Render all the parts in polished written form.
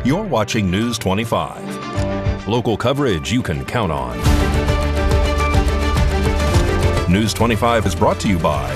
You're watching News 25. Local coverage you can count on. News 25 is brought to you by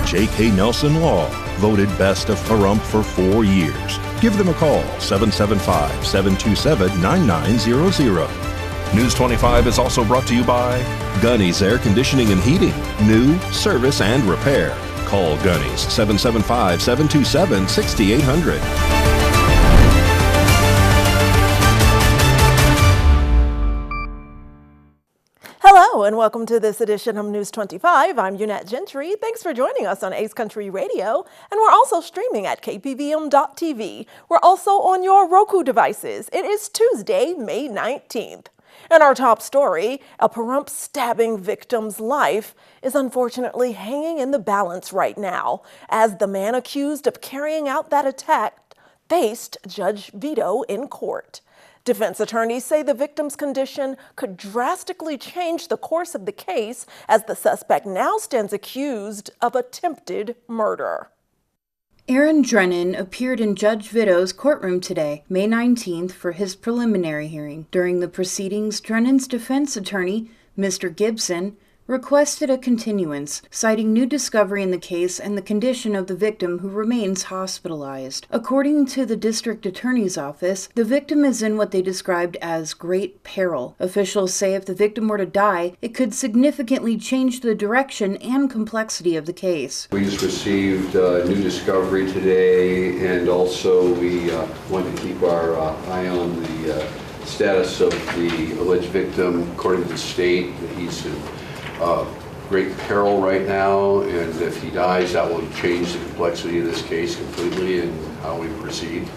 J.K. Nelson Law, voted best of Pahrump for 4 years. Give them a call, 775-727-9900. News 25 is also brought to you by Gunny's Air Conditioning and Heating. New, service, and repair. Call Gunny's, 775-727-6800. Hello and welcome to this edition of News 25. I'm Unette Gentry. Thanks for joining us on Ace Country Radio, and we're also streaming at KPVM.TV. We're also on your Roku devices. It is Tuesday, May 19th. In our top story, a Pahrump stabbing victim's life is unfortunately hanging in the balance right now, as the man accused of carrying out that attack faced Judge Veto in court. Defense attorneys say the victim's condition could drastically change the course of the case, as the suspect now stands accused of attempted murder. Aaron Drennan appeared in Judge Vito's courtroom today, May 19th, for his preliminary hearing. During the proceedings, Drennan's defense attorney, Mr. Gibson, requested a continuance, citing new discovery in the case and the condition of the victim, who remains hospitalized. According to the district attorney's office, the victim is in what they described as great peril. Officials say if the victim were to die, it could significantly change the direction and complexity of the case. We just received new discovery today, and also we want to keep our eye on the status of the alleged victim. According to the state, that he's in great peril right now, and if he dies, that will change the complexity of this case completely and how we proceed.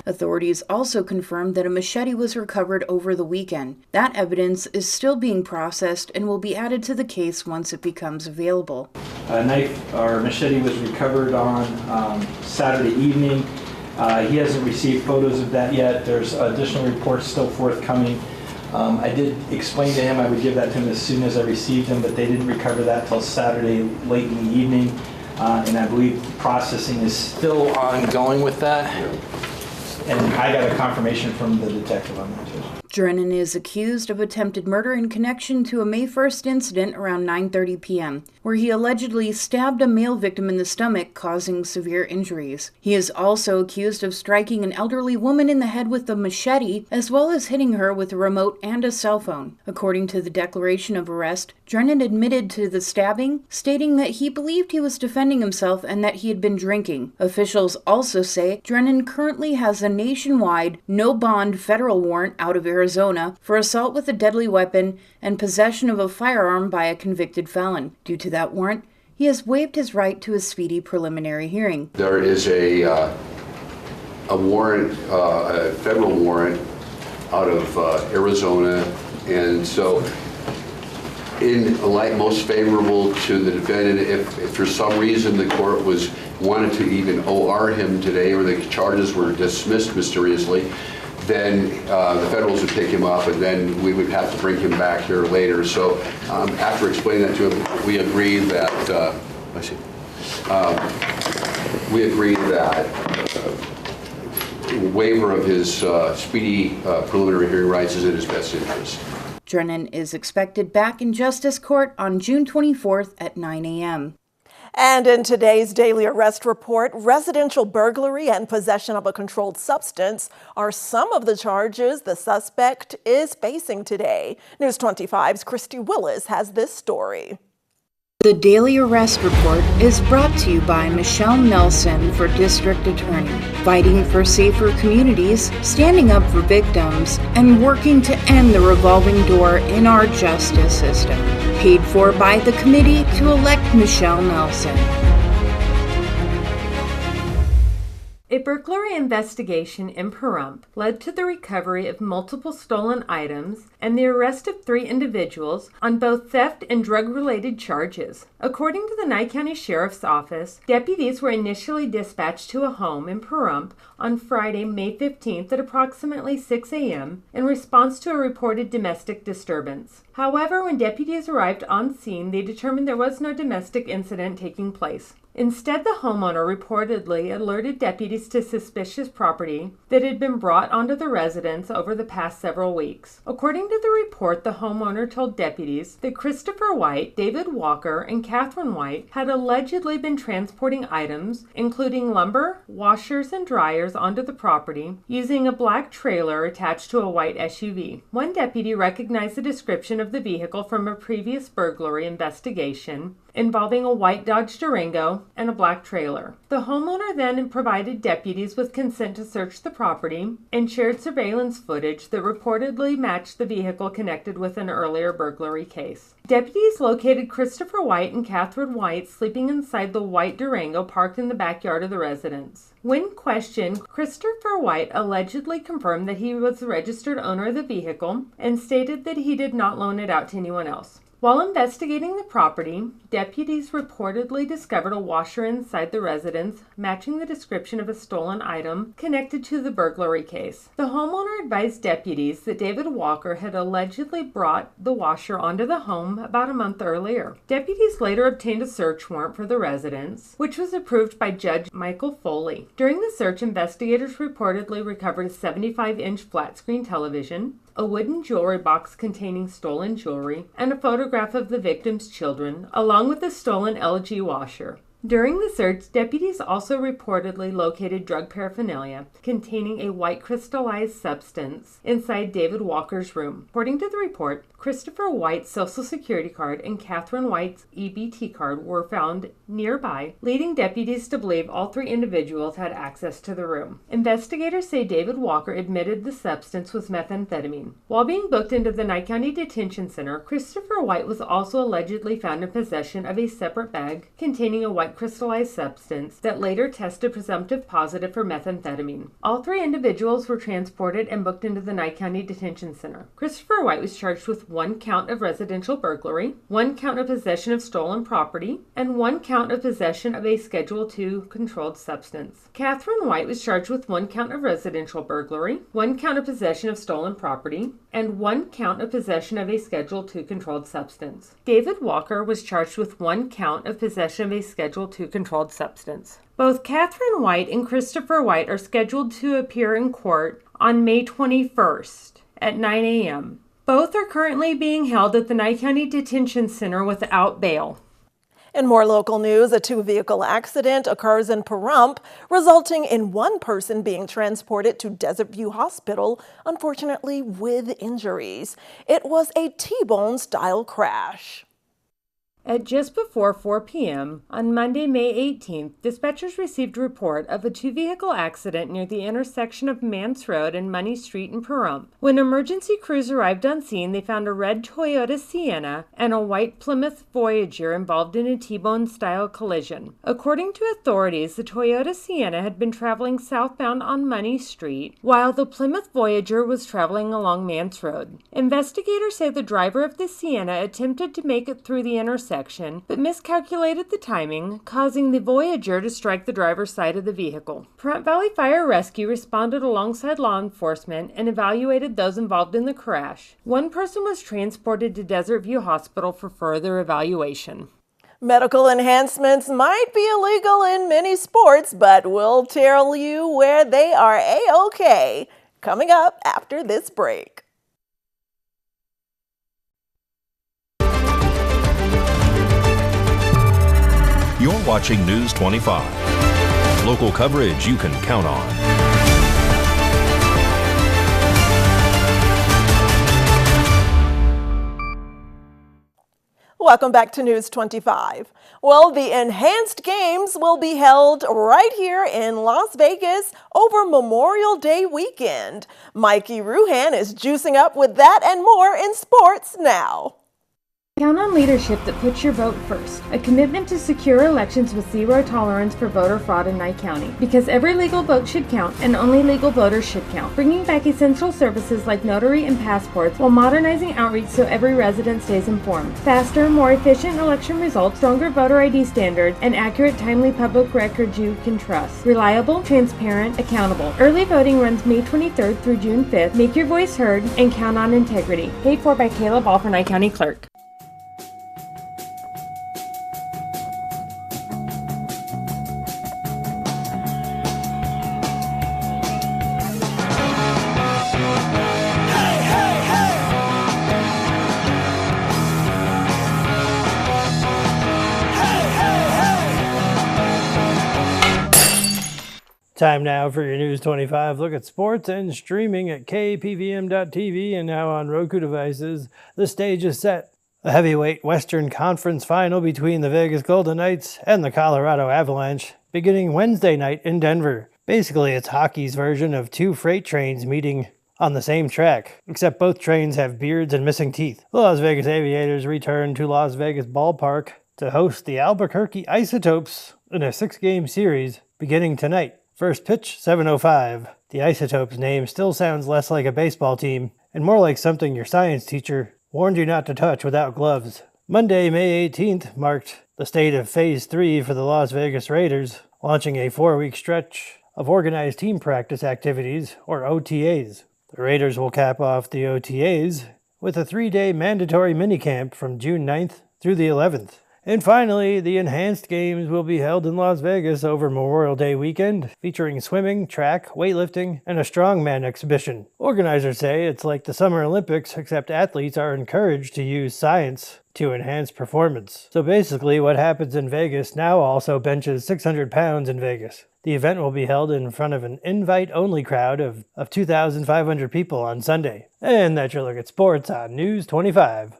Authorities also confirmed that a machete was recovered over the weekend. That evidence is still being processed and will be added to the case once it becomes available. A knife or machete was recovered on Saturday evening. He hasn't received photos of that yet. There's additional reports still forthcoming. I did explain to him I would give that to him as soon as I received them, but they didn't recover that till Saturday late in the evening, and I believe processing is still ongoing with that. And I got a confirmation from the detective on that too. Drennan is accused of attempted murder in connection to a May 1st incident around 9:30 p.m., where he allegedly stabbed a male victim in the stomach, causing severe injuries. He is also accused of striking an elderly woman in the head with a machete, as well as hitting her with a remote and a cell phone. According to the declaration of arrest, Drennan admitted to the stabbing, stating that he believed he was defending himself and that he had been drinking. Officials also say Drennan currently has a nationwide, no-bond federal warrant out of Arizona for assault with a deadly weapon and possession of a firearm by a convicted felon. Due to that warrant, he has waived his right to a speedy preliminary hearing. There is a warrant, a federal warrant out of Arizona, and so in a light most favorable to the defendant, if for some reason the court wanted to even OR him today, or the charges were dismissed mysteriously, then the federals would pick him up, and then we would have to bring him back here later. So after explaining that to him, we agreed that waiver of his speedy preliminary hearing rights is in his best interest. Drennan is expected back in Justice Court on June 24th at 9 a.m. And in today's daily arrest report, residential burglary and possession of a controlled substance are some of the charges the suspect is facing today. News 25's Christy Willis has this story. The Daily Arrest Report is brought to you by Michelle Nelson for District Attorney, fighting for safer communities, standing up for victims, and working to end the revolving door in our justice system. Paid for by the committee to elect Michelle Nelson. A burglary investigation in Pahrump led to the recovery of multiple stolen items and the arrest of 3 individuals on both theft and drug-related charges. According to the Nye County Sheriff's Office, deputies were initially dispatched to a home in Pahrump on Friday, May 15th at approximately 6 a.m. in response to a reported domestic disturbance. However, when deputies arrived on scene, they determined there was no domestic incident taking place. Instead, the homeowner reportedly alerted deputies deputies to suspicious property that had been brought onto the residence over the past several weeks. According to the report, the homeowner told deputies that Christopher White, David Walker, and Catherine White had allegedly been transporting items, including lumber, washers, and dryers onto the property using a black trailer attached to a white SUV. One deputy recognized the description of the vehicle from a previous burglary investigation involving a white Dodge Durango and a black trailer. The homeowner then provided deputies with consent to search the property and shared surveillance footage that reportedly matched the vehicle connected with an earlier burglary case. Deputies located Christopher White and Catherine White sleeping inside the white Durango parked in the backyard of the residence. When questioned, Christopher White allegedly confirmed that he was the registered owner of the vehicle and stated that he did not loan it out to anyone else. While investigating the property, deputies reportedly discovered a washer inside the residence matching the description of a stolen item connected to the burglary case. The homeowner advised deputies that David Walker had allegedly brought the washer onto the home about a month earlier. Deputies later obtained a search warrant for the residence, which was approved by Judge Michael Foley. During the search, investigators reportedly recovered a 75-inch flat-screen television, a wooden jewelry box containing stolen jewelry, and a photograph of the victim's children, along with a stolen LG washer. During the search, deputies also reportedly located drug paraphernalia containing a white crystallized substance inside David Walker's room. According to the report, Christopher White's Social Security card and Catherine White's EBT card were found nearby, leading deputies to believe all three individuals had access to the room. Investigators say David Walker admitted the substance was methamphetamine. While being booked into the Nye County Detention Center, Christopher White was also allegedly found in possession of a separate bag containing a white crystallized substance that later tested presumptive positive for methamphetamine. All three individuals were transported and booked into the Nye County Detention Center. Christopher White was charged with 1 count of residential burglary, 1 count of possession of stolen property, and 1 count of possession of a Schedule II controlled substance. Catherine White was charged with 1 count of residential burglary, 1 count of possession of stolen property, and 1 count of possession of a Schedule II controlled substance. David Walker was charged with 1 count of possession of a Schedule II controlled substance. Both Catherine White and Christopher White are scheduled to appear in court on May 21st at 9 a.m. Both are currently being held at the Nye County Detention Center without bail. In more local news, a 2-vehicle accident occurs in Pahrump, resulting in 1 person being transported to Desert View Hospital, unfortunately with injuries. It was a T-bone style crash. At just before 4 p.m. on Monday, May 18th, dispatchers received a report of a 2-vehicle accident near the intersection of Mance Road and Money Street in Pahrump. When emergency crews arrived on scene, they found a red Toyota Sienna and a white Plymouth Voyager involved in a T-bone-style collision. According to authorities, the Toyota Sienna had been traveling southbound on Money Street, while the Plymouth Voyager was traveling along Mance Road. Investigators say the driver of the Sienna attempted to make it through the intersection, but miscalculated the timing, causing the Voyager to strike the driver's side of the vehicle. Pahrump Valley Fire Rescue responded alongside law enforcement and evaluated those involved in the crash. 1 person was transported to Desert View Hospital for further evaluation. Medical enhancements might be illegal in many sports, but we'll tell you where they are A-OK. Coming up after this break. You're watching News 25. Local coverage you can count on. Welcome back to News 25. Well, the enhanced games will be held right here in Las Vegas over Memorial Day weekend. Mikey Ruhan is juicing up with that and more in sports now. Count on leadership that puts your vote first. A commitment to secure elections with zero tolerance for voter fraud in Nye County. Because every legal vote should count and only legal voters should count. Bringing back essential services like notary and passports while modernizing outreach so every resident stays informed. Faster, more efficient election results, stronger voter ID standards, and accurate, timely public records you can trust. Reliable, transparent, accountable. Early voting runs May 23rd through June 5th. Make your voice heard and count on integrity. Paid for by Caleb Ball for Nye County Clerk. Time now for your News 25 look at sports and streaming at KPVM.TV and now on Roku devices. The stage is set. A heavyweight Western Conference final between the Vegas Golden Knights and the Colorado Avalanche beginning Wednesday night in Denver. Basically, it's hockey's version of two freight trains meeting on the same track, except both trains have beards and missing teeth. The Las Vegas Aviators return to Las Vegas Ballpark to host the Albuquerque Isotopes in a 6-game series beginning tonight. First pitch, 7:05. The Isotopes name still sounds less like a baseball team and more like something your science teacher warned you not to touch without gloves. Monday, May 18th, marked the state of Phase 3 for the Las Vegas Raiders, launching a 4-week stretch of organized team practice activities, or OTAs. The Raiders will cap off the OTAs with a 3-day mandatory minicamp from June 9th through the 11th. And finally, the enhanced games will be held in Las Vegas over Memorial Day weekend, featuring swimming, track, weightlifting, and a strongman exhibition. Organizers say it's like the Summer Olympics, except athletes are encouraged to use science to enhance performance. So basically, what happens in Vegas now also benches 600 pounds in Vegas. The event will be held in front of an invite-only crowd of 2,500 people on Sunday. And that's your look at sports on News 25.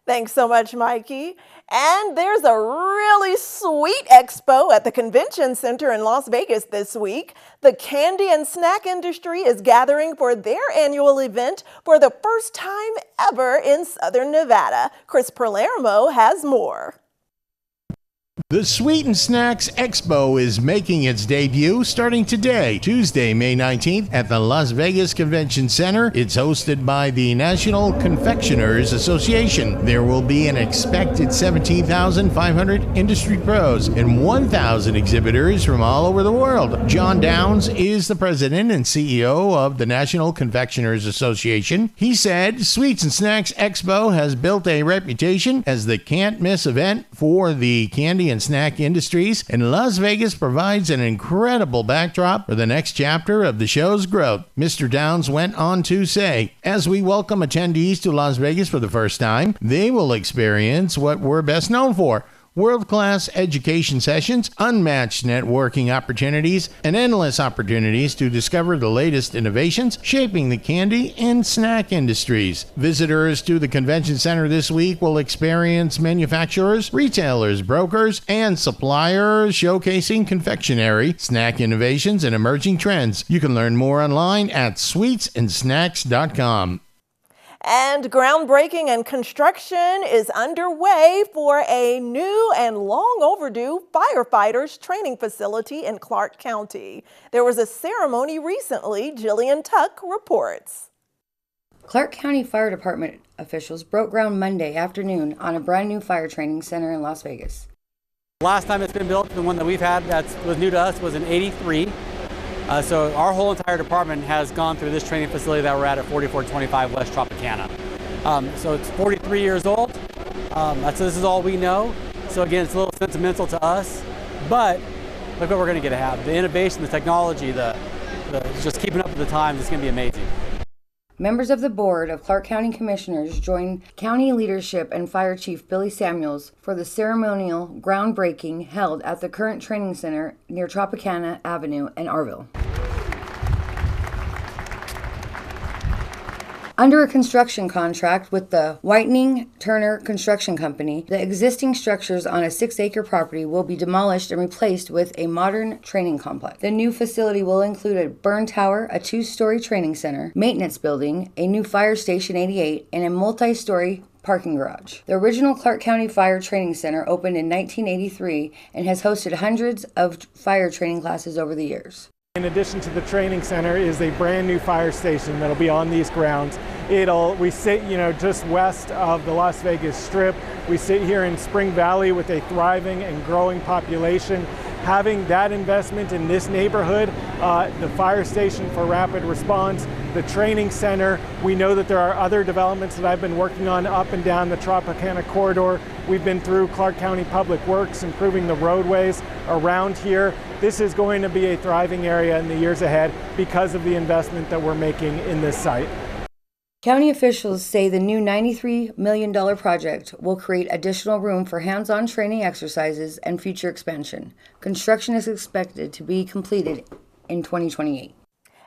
Thanks so much, Mikey. And there's a really sweet expo at the Convention Center in Las Vegas this week. The candy and snack industry is gathering for their annual event for the first time ever in Southern Nevada. Chris Palermo has more. The Sweet and Snacks Expo is making its debut starting today, Tuesday, May 19th, at the Las Vegas Convention Center. It's hosted by the National Confectioners Association. There will be an expected 17,500 industry pros and 1,000 exhibitors from all over the world. John Downs is the president and CEO of the National Confectioners Association. He said, Sweets and Snacks Expo has built a reputation as the can't-miss event for the candy and snack industries, and Las Vegas provides an incredible backdrop for the next chapter of the show's growth. Mr. Downs went on to say, as we welcome attendees to Las Vegas for the first time, they will experience what we're best known for: world-class education sessions, unmatched networking opportunities, and endless opportunities to discover the latest innovations shaping the candy and snack industries. Visitors to the convention center this week will experience manufacturers, retailers, brokers, and suppliers showcasing confectionery, snack innovations, and emerging trends. You can learn more online at sweetsandsnacks.com. And groundbreaking and construction is underway for a new and long overdue firefighters training facility in Clark County. There was a ceremony recently. Jillian Tuck reports. Clark County Fire Department officials broke ground Monday afternoon on a brand new fire training center in Las Vegas. Last time it's been built, the one that we've had that was new to us, was in '83. So our whole entire department has gone through this training facility that we're at 4425 West Tropicana. So it's 43 years old. So this is all we know. So again, it's a little sentimental to us, but look what we're going to get to have. The innovation, the technology, the just keeping up with the times, it's going to be amazing. Members of the board of Clark County Commissioners joined county leadership and Fire Chief Billy Samuels for the ceremonial groundbreaking held at the current training center near Tropicana Avenue in Arville. Under a construction contract with the Whitening Turner Construction Company, the existing structures on a 6-acre property will be demolished and replaced with a modern training complex. The new facility will include a burn tower, a 2-story training center, maintenance building, a new fire station 88, and a multi-story parking garage. The original Clark County Fire Training Center opened in 1983 and has hosted hundreds of fire training classes over the years. In addition to the training center is a brand new fire station that'll be on these grounds. We sit, just west of the Las Vegas Strip. We sit here in Spring Valley with a thriving and growing population. Having that investment in this neighborhood, the fire station for rapid response, the training center. We know that there are other developments that I've been working on up and down the Tropicana corridor. We've been through Clark County Public Works, improving the roadways around here. This is going to be a thriving area in the years ahead because of the investment that we're making in this site. County officials say the new $93 million project will create additional room for hands-on training exercises and future expansion. Construction is expected to be completed in 2028.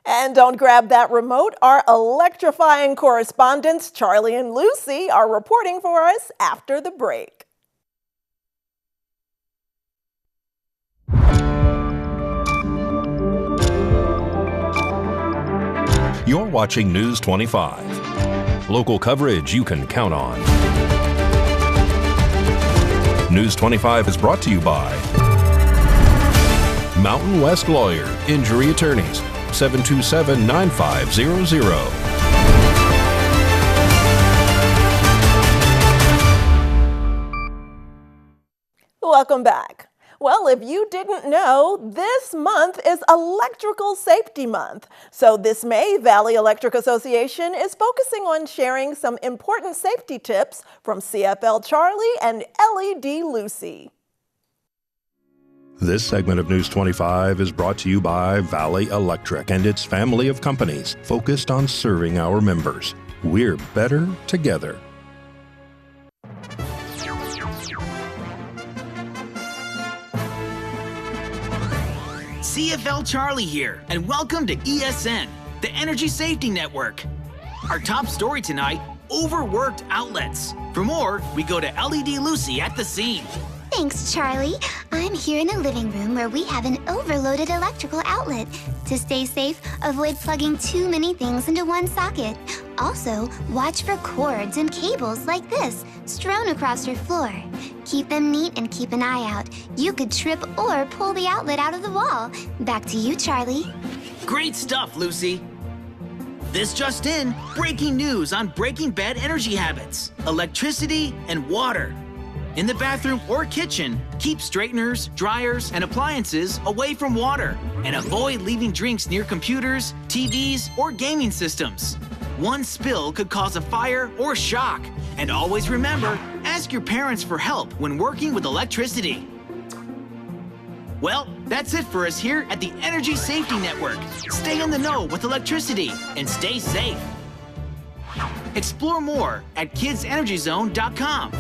And don't grab that remote. Our electrifying correspondents, Charlie and Lucy, are reporting for us after the break. You're watching News 25. Local coverage you can count on. News 25 is brought to you by Mountain West Lawyer, Injury Attorneys, 727-9500. Welcome back. Well, if you didn't know, this month is Electrical Safety Month. So this May, Valley Electric Association is focusing on sharing some important safety tips from CFL Charlie and LED Lucy. This segment of News 25 is brought to you by Valley Electric and its family of companies focused on serving our members. We're better together. CFL Charlie here, and welcome to ESN, the Energy Safety Network. Our top story tonight, overworked outlets. For more, we go to LED Lucy at the scene. Thanks, Charlie. I'm here in a living room where we have an overloaded electrical outlet. To stay safe, avoid plugging too many things into one socket. Also, watch for cords and cables like this strewn across your floor. Keep them neat and keep an eye out. You could trip or pull the outlet out of the wall. Back to you, Charlie. Great stuff, Lucy. This just in, breaking news on breaking bad energy habits, electricity and water. In the bathroom or kitchen, keep straighteners, dryers, and appliances away from water, and avoid leaving drinks near computers, TVs, or gaming systems. One spill could cause a fire or shock. And always remember, ask your parents for help when working with electricity. Well, that's it for us here at the Energy Safety Network. Stay in the know with electricity and stay safe. Explore more at kidsenergyzone.com.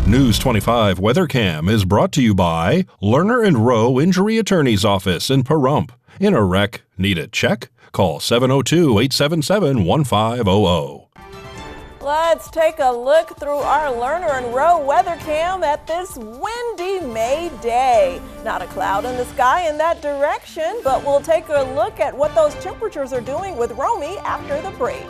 News 25 WeatherCam is brought to you by Lerner and Rowe Injury Attorney's Office in Pahrump. In a wreck, need a check? Call 702-877-1500. Let's take a look through our Lerner and Rowe weather cam at this windy May day. Not a cloud in the sky in that direction, but we'll take a look at what those temperatures are doing with Romy after the break.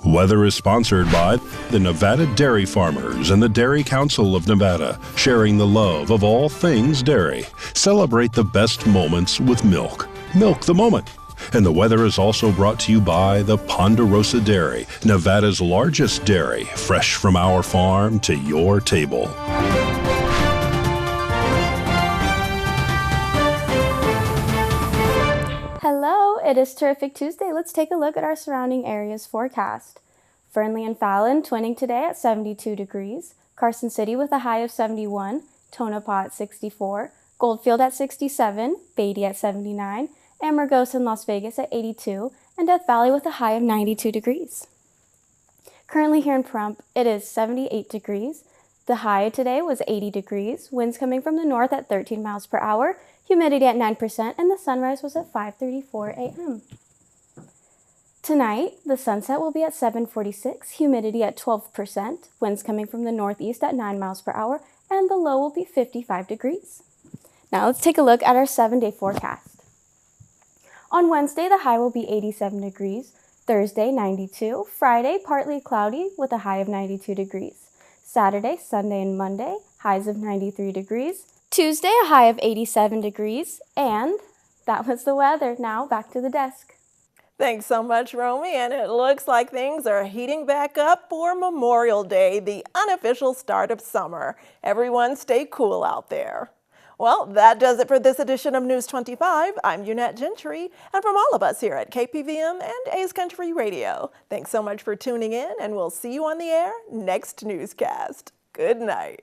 Weather is sponsored by the Nevada Dairy Farmers and the Dairy Council of Nevada, sharing the love of all things dairy. Celebrate the best moments with milk. Milk the moment. And the weather is also brought to you by the Ponderosa Dairy, Nevada's largest dairy, fresh from our farm to your table. Hello, it is Terrific Tuesday. Let's take a look at our surrounding areas forecast. Fernley and Fallon twinning today at 72 degrees. Carson City with a high of 71. Tonopah at 64. Goldfield at 67. Beatty at 79. Amargosa and Las Vegas at 82. And Death Valley with a high of 92 degrees. Currently here in Pahrump, it is 78 degrees. The high today was 80 degrees. Winds coming from the north at 13 miles per hour. Humidity at 9%, and the sunrise was at 5:34 a.m. Tonight, the sunset will be at 7:46, humidity at 12%, winds coming from the northeast at 9 miles per hour, and the low will be 55 degrees. Now let's take a look at our 7-day forecast. On Wednesday, the high will be 87 degrees, Thursday 92, Friday partly cloudy with a high of 92 degrees, Saturday, Sunday, and Monday, highs of 93 degrees, Tuesday, a high of 87 degrees, and that was the weather. Now back to the desk. Thanks so much, Romy, and it looks like things are heating back up for Memorial Day, the unofficial start of summer. Everyone stay cool out there. Well, that does it for this edition of News 25. I'm Unette Gentry, and from all of us here at KPVM and A's Country Radio, thanks so much for tuning in, and we'll see you on the air next newscast. Good night.